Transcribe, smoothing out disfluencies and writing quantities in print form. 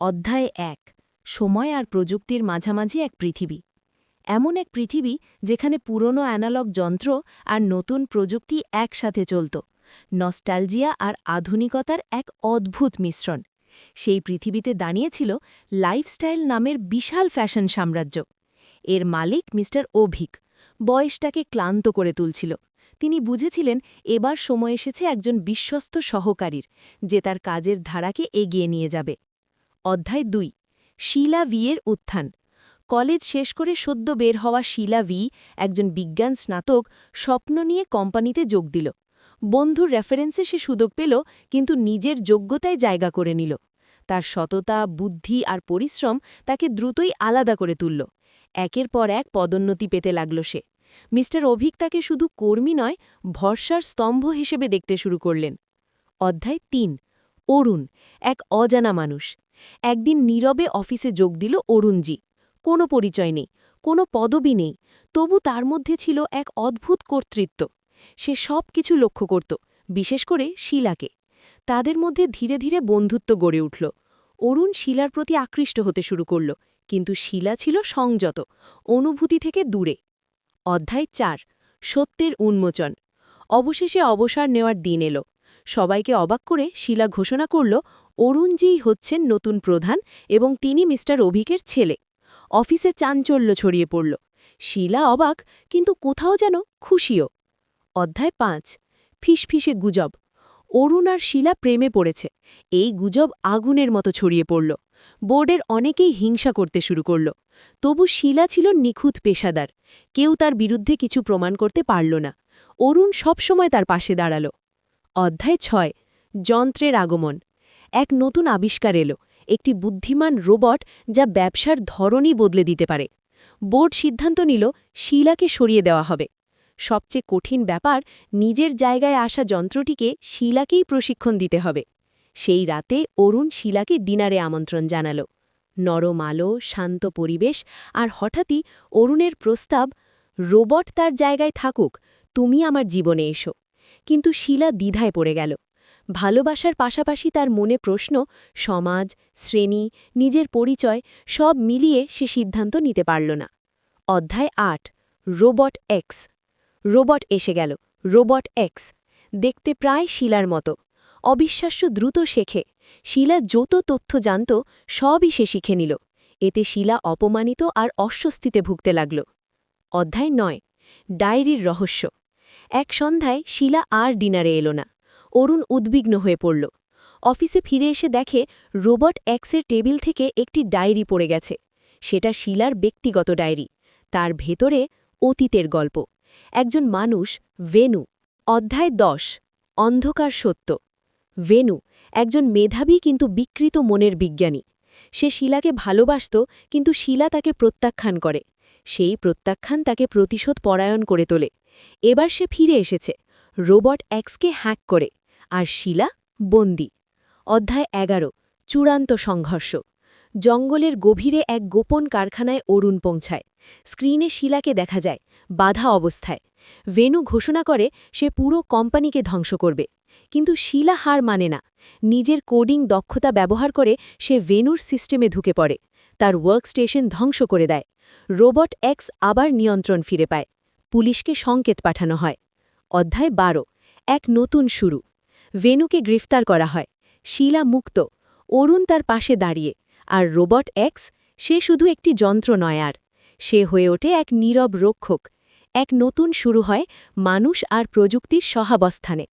অধ্যায় ১ সময় আর প্রযুক্তির মাঝামাঝি এক পৃথিবী। এমন এক পৃথিবী যেখানে পুরনো অ্যানালগ যন্ত্র আর নতুন প্রযুক্তি একসাথে চলত, নস্টালজিয়া আর আধুনিকতার এক অদ্ভুত মিশ্রণ। সেই পৃথিবীতে দাঁড়িয়েছিল লাইফস্টাইল নামের বিশাল ফ্যাশন সাম্রাজ্য। এর মালিক মিস্টার অভিক বয়সটাকে ক্লান্ত করে তুলছিল। তিনি বুঝেছিলেন এবার সময় এসেছে একজন বিশ্বস্ত সহকারীর, যে তার কাজের ধারাকে এগিয়ে নিয়ে যাবে। অধ্যায় ২ শীলা ভিয়ের উত্থান। কলেজ শেষ করে সদ্য বের হওয়া শীলা ভি, একজন বিজ্ঞান স্নাতক, স্বপ্ন নিয়ে কোম্পানিতে যোগ দিল। বন্ধুর রেফারেন্সে সে সুযোগ পেল, কিন্তু নিজের যোগ্যতায় জায়গা করে নিল। তার সততা, বুদ্ধি আর পরিশ্রম তাকে দ্রুতই আলাদা করে তুলল। একের পর এক পদোন্নতি পেতে লাগল সে। মিস্টার অভিক তাকে শুধু কর্মী নয়, ভরসার স্তম্ভ হিসেবে দেখতে শুরু করলেন। অধ্যায় ৩ অরুণ, এক অজানা মানুষ। একদিন নীরবে অফিসে যোগ দিল অরুণজি। কোনো পরিচয় নেই, কোনো পদবি নেই, তবু তার মধ্যে ছিল এক অদ্ভুত কর্তৃত্ব। সে সব কিছু লক্ষ্য করত, বিশেষ করে শীলাকে। তাদের মধ্যে ধীরে ধীরে বন্ধুত্ব গড়ে উঠল। অরুণ শীলার প্রতি আকৃষ্ট হতে শুরু করল, কিন্তু শীলা ছিল সংযত, অনুভূতি থেকে দূরে। অধ্যায় ৪ সত্যের উন্মোচন। অবশেষে অবসর নেওয়ার দিন এলো। সবাইকে অবাক করে শীলা ঘোষণা করল অরুণজিই হচ্ছেন নতুন প্রধান এবং তিনি মিস্টার অভিকের ছেলে। অফিসে চাঞ্চল্য ছড়িয়ে পড়ল। শীলা অবাক, কিন্তু কোথাও যেন খুশিও। অধ্যায় ৫ ফিসফিসে গুজব। অরুণ আর শীলা প্রেমে পড়েছে। এই গুজব আগুনের মতো ছড়িয়ে পড়ল। বোর্ডের অনেকেই হিংসা করতে শুরু করল। তবু শীলা ছিল নিখুঁত পেশাদার। কেউ তার বিরুদ্ধে কিছু প্রমাণ করতে পারল না। অরুণ সবসময় তার পাশে দাঁড়াল। অধ্যায় ৬ যন্ত্রের আগমন। এক নতুন আবিষ্কার এলো, একটি বুদ্ধিমান রোবট যা ব্যবসার ধরনই বদলে দিতে পারে। বোর্ড সিদ্ধান্ত নিল শীলাকে সরিয়ে দেওয়া হবে। সবচেয়ে কঠিন ব্যাপার, নিজের জায়গায় আসা যন্ত্রটিকে শীলাকেই প্রশিক্ষণ দিতে হবে। সেই রাতে অরুণ শীলাকে ডিনারে আমন্ত্রণ জানাল। নরম আলো, শান্ত পরিবেশ, আর হঠাৎই অরুণের প্রস্তাব, রোবট তার জায়গায় থাকুক, তুমি আমার জীবনে এসো। কিন্তু শীলা দ্বিধায় পড়ে গেল। ভালোবাসার পাশাপাশি তার মনে প্রশ্ন, সমাজ, শ্রেণী, নিজের পরিচয় সব মিলিয়ে সে সিদ্ধান্ত নিতে পারল না। অধ্যায় ৮ রোবট এক্স। রোবট এসে গেল। রোবট এক্স দেখতে প্রায় শীলার মতো। অবিশ্বাস্য দ্রুত শেখে। শীলা যত তথ্য জানত সবই সে শিখে নিল। এতে শীলা অপমানিত আর অস্বস্তিতে ভুগতে লাগল। অধ্যায় ৯ ডায়েরির রহস্য। এক সন্ধ্যায় শীলা আর ডিনারে এলো না। অরুণ উদ্বিগ্ন হয়ে পড়ল। অফিসে ফিরে এসে দেখে রোবট এক্সের টেবিল থেকে একটি ডায়েরি পড়ে গেছে। সেটা শীলার ব্যক্তিগত ডায়েরি। তার ভেতরে অতীতের গল্প। একজন মানুষ, ভেনু। অধ্যায় ১০ অন্ধকার সত্য। ভেনু একজন মেধাবী কিন্তু বিকৃত মনের বিজ্ঞানী। সে শীলাকে ভালোবাসত, কিন্তু শীলা তাকে প্রত্যাখ্যান করে। সেই প্রত্যাখ্যান তাকে প্রতিশোধ পরায়ণ করে তোলে। এবার সে ফিরে এসেছে, রোবট এক্সকে হ্যাক করে, আর শীলা বন্দী। অধ্যায় ১১ চূড়ান্ত সংঘর্ষ। জঙ্গলের গভীরে এক গোপন কারখানায় অরুণ পৌঁছায়। স্ক্রিনে শীলাকে দেখা যায়, বাধা অবস্থায়। ভেনু ঘোষণা করে সে পুরো কোম্পানিকে ধ্বংস করবে। কিন্তু শীলা হার মানে না। নিজের কোডিং দক্ষতা ব্যবহার করে সে ভেনুর সিস্টেমে ঢুকে পড়ে, তার ওয়ার্কস্টেশন ধ্বংস করে দেয়। রোবট এক্স আবার নিয়ন্ত্রণ ফিরে পায়। পুলিশকে সংকেত পাঠানো হয়। অধ্যায় ১২ এক নতুন শুরু। ভেনুকে গ্রেফতার করা হয়। শীলা মুক্ত, অরুণ তার পাশে দাঁড়িয়ে, আর রোবট এক্স, সে শুধু একটি যন্ত্র নয়, আর সে হয়ে ওঠে এক নীরব রক্ষক। এক নতুন শুরু হয় মানুষ আর প্রযুক্তির সহাবস্থানে।